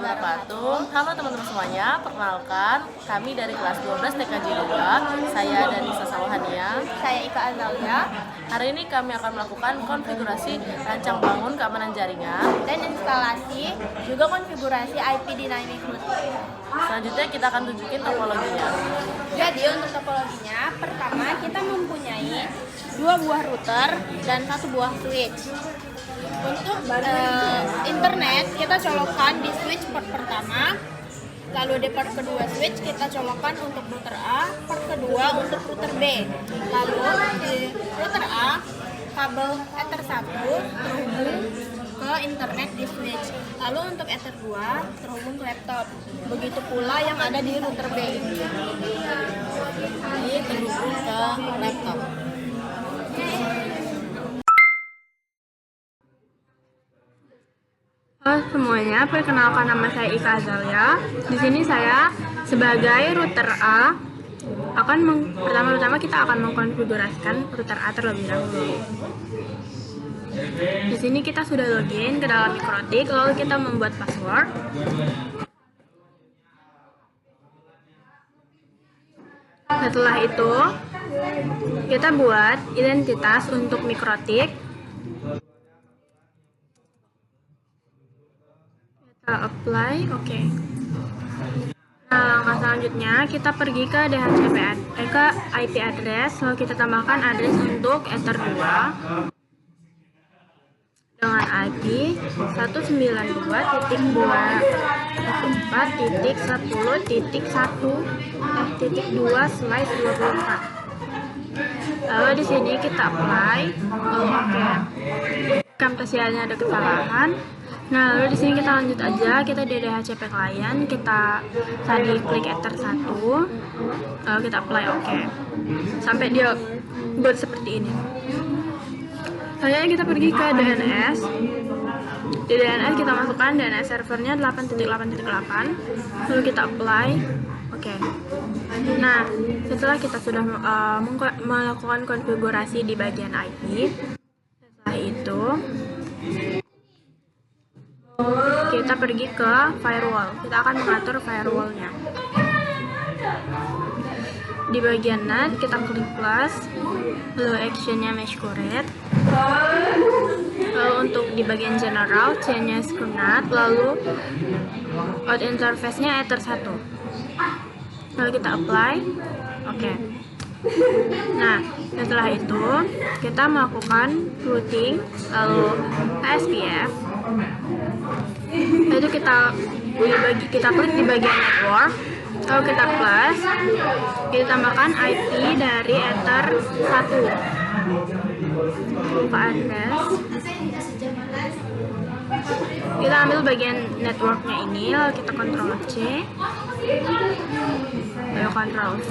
wabarakatuh. Halo teman-teman semuanya, perkenalkan kami dari kelas 12 TKJ 2. Saya Danisa Sawahania. Saya Ika Azalia. Hari ini kami akan melakukan konfigurasi rancang bangun keamanan jaringan Dan instalasi juga konfigurasi IP Dynamic Routing. Selanjutnya kita akan tunjukin topologinya. Jadi untuk topologinya, pertama kita mempunyai 2 buah router dan 1 buah switch. Untuk internet kita colokkan di switch port pertama, lalu di port kedua switch kita colokkan untuk router A, port kedua untuk router B. Lalu di router A kabel Ether 1 terhubung ke internet di switch. Lalu untuk Ether 2 terhubung ke laptop. Begitu pula yang ada di router B. Ini terhubung ke laptop. Halo semuanya, perkenalkan nama saya Ika Azalia. Di sini saya sebagai router A pertama-tama kita akan mengkonfigurasikan router A terlebih dahulu. Di sini kita sudah login ke dalam Mikrotik, lalu kita membuat password. Setelah itu, kita buat identitas untuk Mikrotik. Kita apply, oke. Nah, langkah selanjutnya kita pergi ke ke IP address, lalu kita tambahkan address untuk Ether 2 dengan IP 192.1.10.1/24. Lalu di sini kita apply, oke. Kamtasianya ada kesalahan. Nah, lalu di sini kita lanjut aja, kita di DHCP client, kita tadi klik Ether 1, lalu kita apply oke. Sampai dia buat seperti ini. Selanjutnya kita pergi ke DNS. Di DNS kita masukkan DNS servernya 8.8.8, lalu kita apply oke. Nah, setelah kita sudah melakukan konfigurasi di bagian IP, setelah itu kita pergi ke firewall. Kita akan mengatur firewallnya. Di bagian NAT kita klik plus, lalu actionnya mesh curate. Lalu untuk di bagian general, chainnya ScrewNAT, lalu out interface-nya Ether 1. Lalu kita apply, oke. Nah, setelah itu kita melakukan routing, lalu SPF. Itu kita klik di bagian network, lalu kita plus, kita tambahkan IP dari Ether 1 ke address. Kita ambil bagian networknya ini, lalu kita Ctrl C, lalu Ctrl V,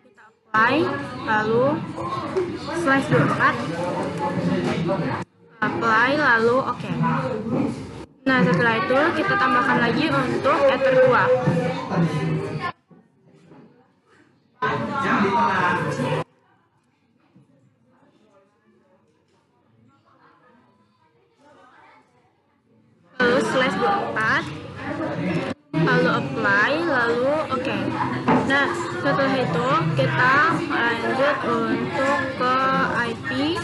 kita apply, lalu /24, apply, lalu oke. Nah, setelah itu kita tambahkan lagi untuk Ether 2. Lalu /24, lalu apply, lalu oke. Nah, setelah itu kita lanjut untuk ke IP,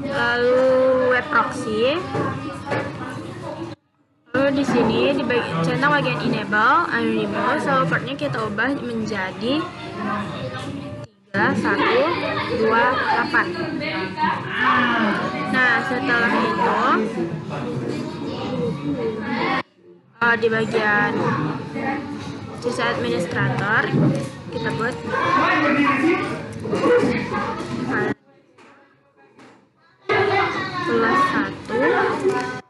lalu web proxy. Lalu di sini di centang bagian enable, unremote, lalu portnya kita ubah menjadi 3128. Nah, setelah itu di bagian sisa administrator kita buat plus 1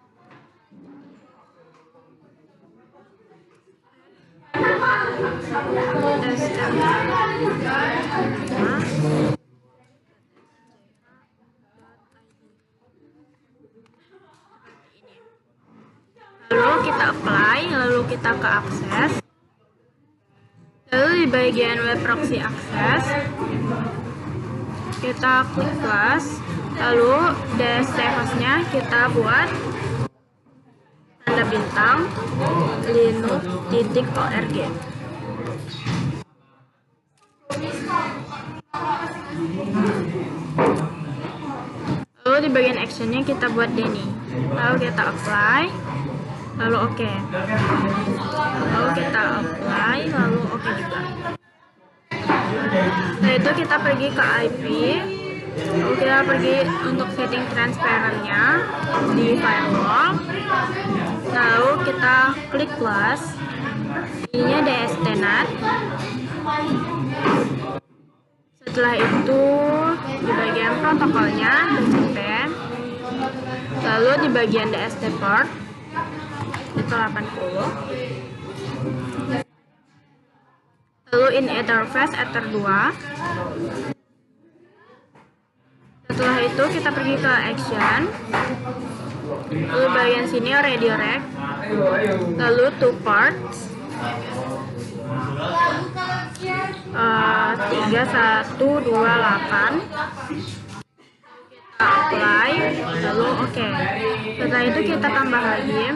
lalu kita apply, lalu kita ke akses, lalu di bagian web proxy akses kita klik plus, lalu DST hostnya kita buat tanda bintang linux.org. Lalu di bagian actionnya kita buat Denny, lalu kita apply, lalu oke, lalu kita apply, lalu oke juga. Setelah itu kita pergi ke IP, lalu kita pergi untuk setting transparentnya di firewall, lalu kita klik plus, ininya DSTNet. Setelah itu di bagian protokolnya DHCP, lalu di bagian DST port itu 80, lalu in interface ether 2. Setelah itu kita pergi ke action, lalu bagian sini radio rack, lalu to ports 3128, kita apply, lalu oke. Setelah itu kita tambah lagi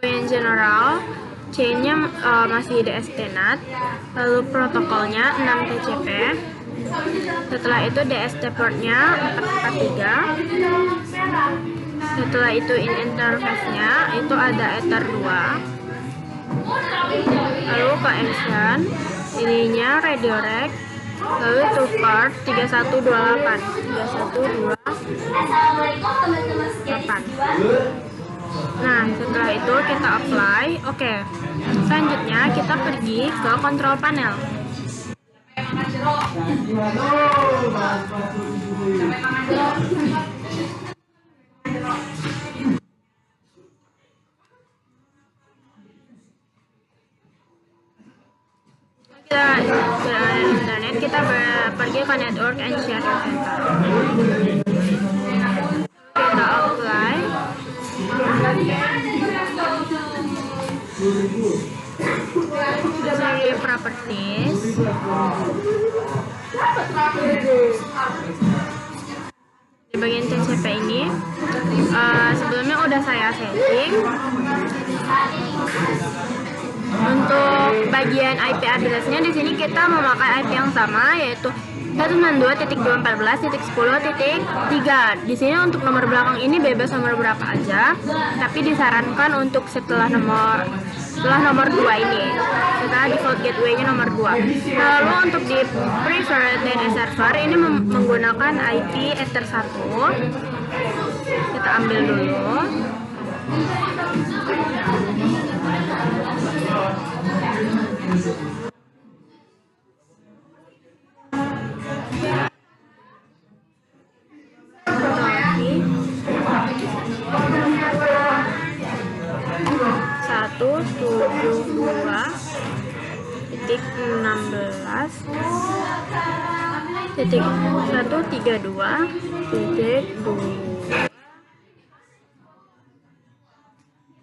bagian general, chainnya masih DSTNet, lalu protokolnya 6 TCP. Setelah itu DST portnya 443. Setelah itu in interface-nya itu ada ether 2. Lalu ke action, ininya radio rack, lalu to port 3128. Nah, setelah itu kita apply, oke. Selanjutnya kita pergi ke control panel. Kita internet, kita pergi ke network and sharing center. Kita apply, dari properties, di bagian TCP ini sebelumnya udah saya setting. Untuk bagian IP address-nya di sini kita memakai IP yang sama, yaitu 192.214.10.3. Di sini untuk nomor belakang ini bebas nomor berapa aja, tapi disarankan untuk setelah nomor 2 ini, setelah default gateway-nya nomor 2. Lalu untuk di preferred DNS server ini menggunakan IP ether 1. Kita ambil dulu.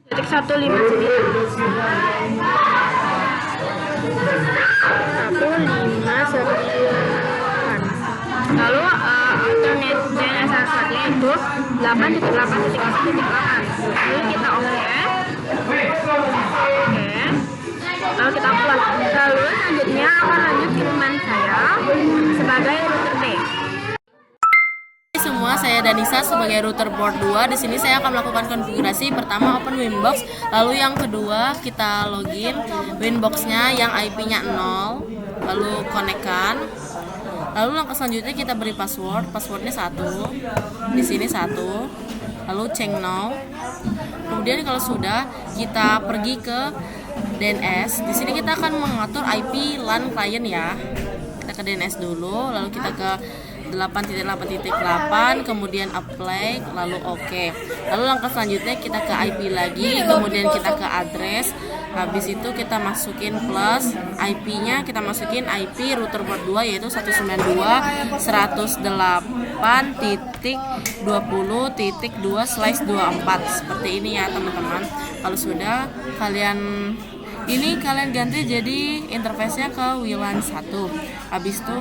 Titik 159. Lalu alternate DNS servernya itu 8.8.8. Lalu kita oke. Lalu kita apply. Lalu selanjutnya akan lanjut ke teman saya sebagai router D. Semua, saya Danisa sebagai router board 2. Di sini saya akan melakukan konfigurasi. Pertama open Winbox, lalu yang kedua kita login Winbox-nya yang IP-nya 0, lalu konekkan. Lalu langkah selanjutnya kita beri password. Passwordnya 1. Di sini 1. Lalu change now. Kemudian kalau sudah, kita pergi ke DNS. Di sini kita akan mengatur IP LAN client ya. Kita ke DNS dulu, lalu kita ke 8.8.8, kemudian apply, lalu oke. Lalu langkah selanjutnya kita ke IP lagi, kemudian kita ke address. Habis itu kita masukin plus IP-nya, kita masukin IP router port 2 yaitu 192.168.20.2/24 seperti ini ya teman-teman. Kalau sudah kalian ganti jadi interface-nya ke WLAN 1. Habis itu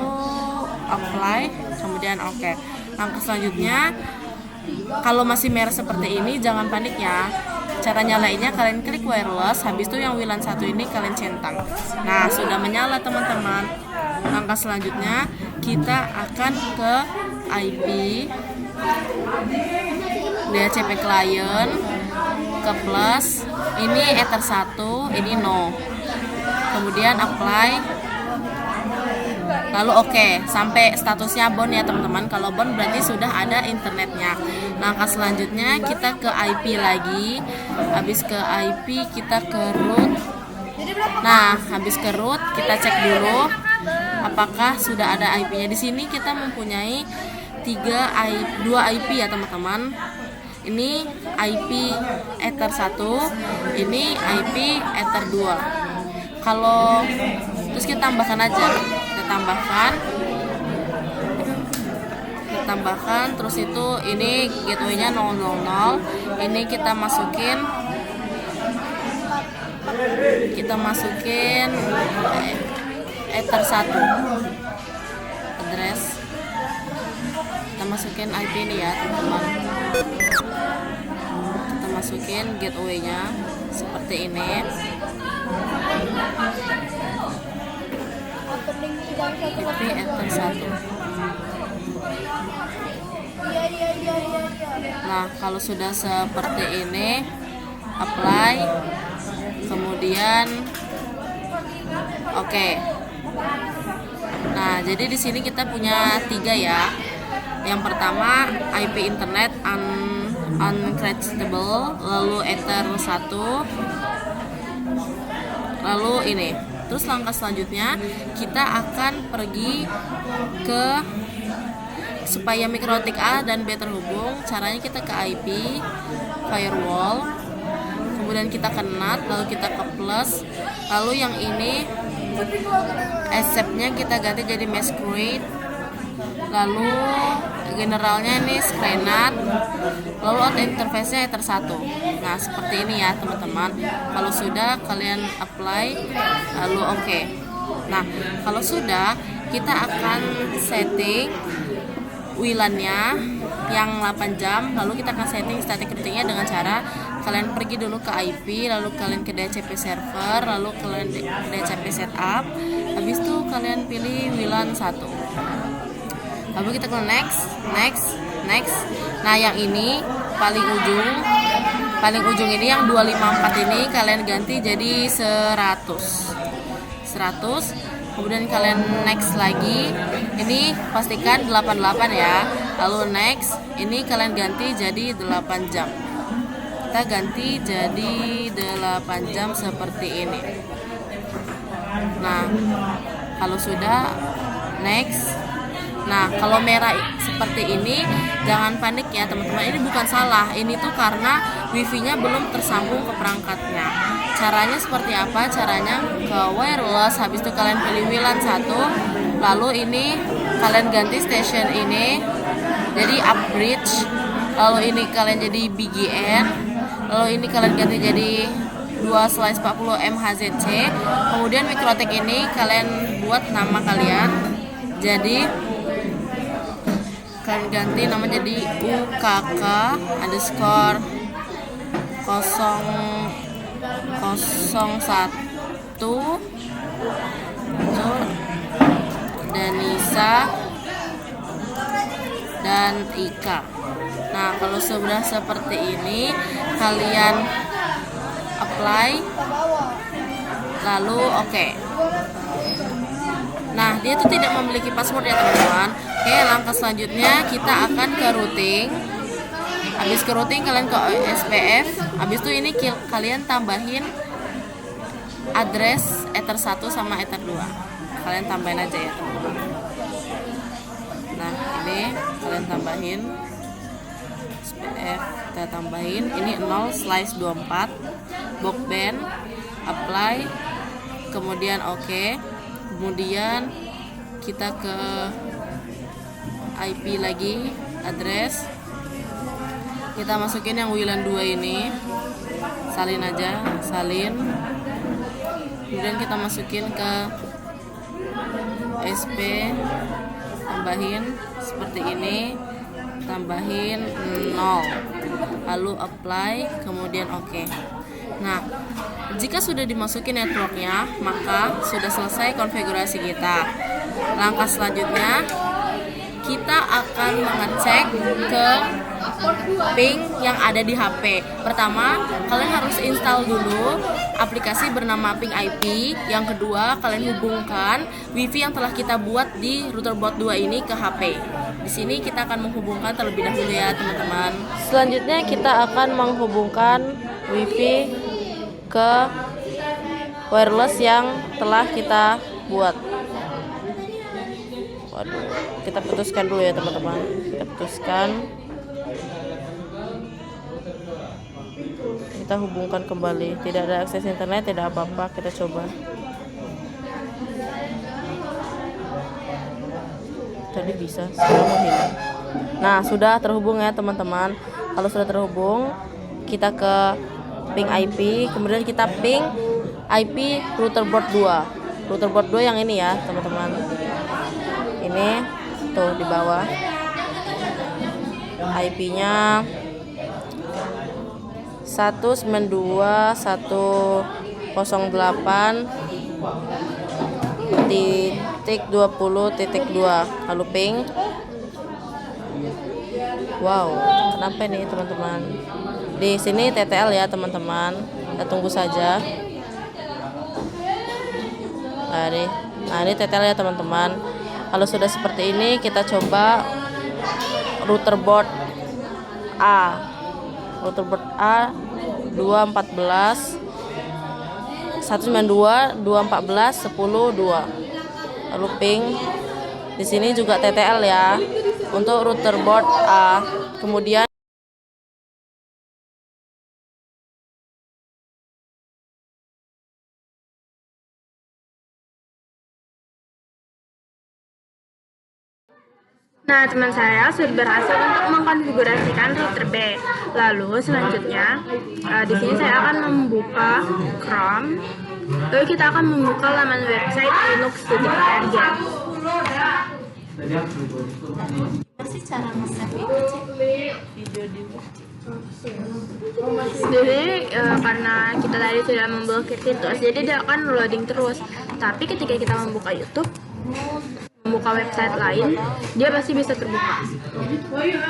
apply, kemudian oke. Langkah selanjutnya kalau masih merah seperti ini jangan panik ya. Cara nyalainnya kalian klik wireless, habis itu yang WLAN 1 ini kalian centang. Nah, sudah menyala teman-teman. Langkah selanjutnya kita akan ke IP DHCP client, ke plus, ini Ether 1, ini no. Kemudian apply, lalu oke, sampai statusnya bond ya teman-teman. Kalau bond berarti sudah ada internetnya. Langkah selanjutnya kita ke IP lagi. Habis ke IP kita ke root. Nah, habis ke root kita cek dulu apakah sudah ada IP-nya. Di sini kita mempunyai 2 IP ya teman-teman. Ini IP Ether 1, ini IP Ether 2. Kalau terus kita tambahkan aja, kita tambahkan terus itu ini gateway-nya 000. Ini kita masukin Ether 1 address, kita masukin IP ini ya teman-teman. Kita masukin gateway-nya seperti ini. IP Ether 1. Nah, kalau sudah seperti ini, apply, kemudian oke. Nah, jadi di sini kita punya 3 ya. Yang pertama IP internet uncredible, lalu Ether 1, lalu ini. Terus langkah selanjutnya kita akan pergi ke supaya mikrotik A dan B terhubung. Caranya kita ke IP firewall, kemudian kita ke NAT, lalu kita ke plus, lalu yang ini accept-nya kita ganti jadi masquerade, lalu generalnya ini screenat, lalu auto interface-nya Ether 1. Nah, seperti ini ya teman-teman. Kalau sudah kalian apply, lalu oke. Nah, kalau sudah kita akan setting WLAN-nya yang 8 jam, lalu kita akan setting static routing-nya dengan cara kalian pergi dulu ke IP, lalu kalian ke DHCP server, lalu kalian ke DHCP setup, habis itu kalian pilih WLAN 1. Lalu kita ke next. Nah, yang ini paling ujung ini yang 254 ini kalian ganti jadi 100. Kemudian kalian next lagi. Ini pastikan 88 ya. Lalu next, ini kalian ganti jadi 8 jam. Kita ganti jadi 8 jam seperti ini. Nah, kalau sudah next. Nah, kalau merah seperti ini jangan panik ya teman-teman. Ini bukan salah, ini tuh karena wifi-nya belum tersambung ke perangkatnya. Caranya seperti apa? Caranya ke wireless, habis itu kalian pilih WLAN 1, lalu ini kalian ganti station ini jadi upbridge, lalu ini kalian jadi BGN, lalu ini kalian ganti jadi 2/40 MHZC. Kemudian mikrotik ini kalian buat nama kalian, jadi kalian ganti nama jadi UKK_001 Danisa dan Ika. Nah, kalau sudah seperti ini kalian apply, lalu oke. Nah, dia itu tidak memiliki password ya teman-teman. Oke, langkah selanjutnya kita akan ke routing. Habis ke routing kalian ke SPF. Habis itu ini kalian tambahin address Ether 1 sama Ether 2. Kalian tambahin aja ya teman-teman. Nah, ini kalian tambahin SPF, kita tambahin ini 0/24 bookband, apply, kemudian oke. Kemudian kita ke IP lagi, address, kita masukin yang WLAN 2 ini, salin aja, kemudian kita masukin ke SP, tambahin seperti ini, tambahin 0, lalu apply, kemudian oke. Nah, jika sudah dimasuki networknya, maka sudah selesai konfigurasi kita. Langkah selanjutnya, kita akan mengecek ke ping yang ada di HP. Pertama, kalian harus install dulu aplikasi bernama Ping IP. Yang kedua, kalian hubungkan WiFi yang telah kita buat di router board 2 ini ke HP. Di sini kita akan menghubungkan terlebih dahulu ya, teman-teman. Selanjutnya kita akan menghubungkan WiFi ke wireless yang telah kita buat. Waduh, kita putuskan dulu ya, teman-teman. Kita putuskan. Kita hubungkan kembali. Tidak ada akses internet, tidak apa-apa. Kita coba. Tadi bisa, sekarang mau hilang. Nah, sudah terhubung ya, teman-teman. Kalau sudah terhubung, kita ke ping IP, kemudian kita ping IP router board 2. Router board 2 yang ini ya, teman-teman. Ini tuh di bawah. IP-nya 192.168.20.2, lalu ping. Wow, kenapa nih teman-teman? Di sini TTL ya, teman-teman. Kita tunggu saja. Nah, ini TTL ya, teman-teman. Kalau sudah seperti ini, kita coba router board A. Router board A 214 192.214.10.2. Lalu ping. Di sini juga TTL ya untuk router board A. Kemudian Nah, teman saya sudah berhasil untuk mengkonfigurasikan router B. Lalu selanjutnya, di sini saya akan membuka Chrome. Lalu kita akan membuka laman website linux.org. cara nge-save itu video di Jadi karena kita tadi sudah memblokir situs, jadi dia akan loading terus. Tapi ketika kita membuka YouTube, membuka website lain, dia pasti bisa terbuka.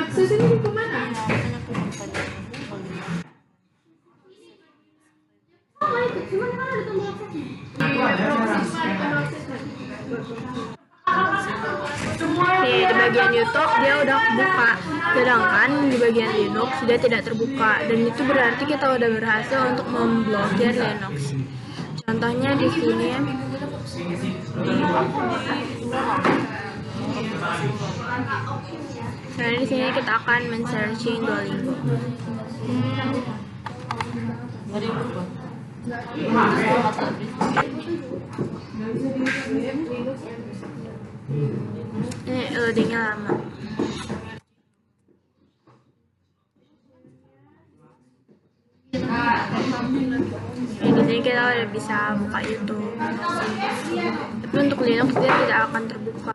Akses ini kemana? Di bagian YouTube dia udah buka, sedangkan di bagian Linux sudah tidak terbuka, dan itu berarti kita udah berhasil untuk memblokir Linux. Contohnya di sini. Nah, di sini kita akan men-searching Duolingo. Ini loadingnya lama. Di sini kita udah bisa buka YouTube. Tapi untuk Linux dia tidak akan terbuka.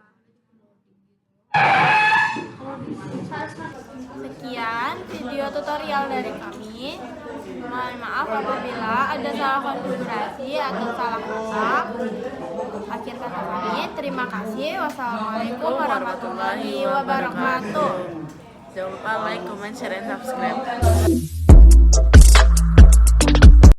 Sekian video tutorial dari kami. Mohon maaf apabila ada salah konfigurasi atau salah kata. Akhir kata kami, terima kasih. Wassalamualaikum warahmatullahi wabarakatuh. Jangan lupa like, comment, share, dan subscribe.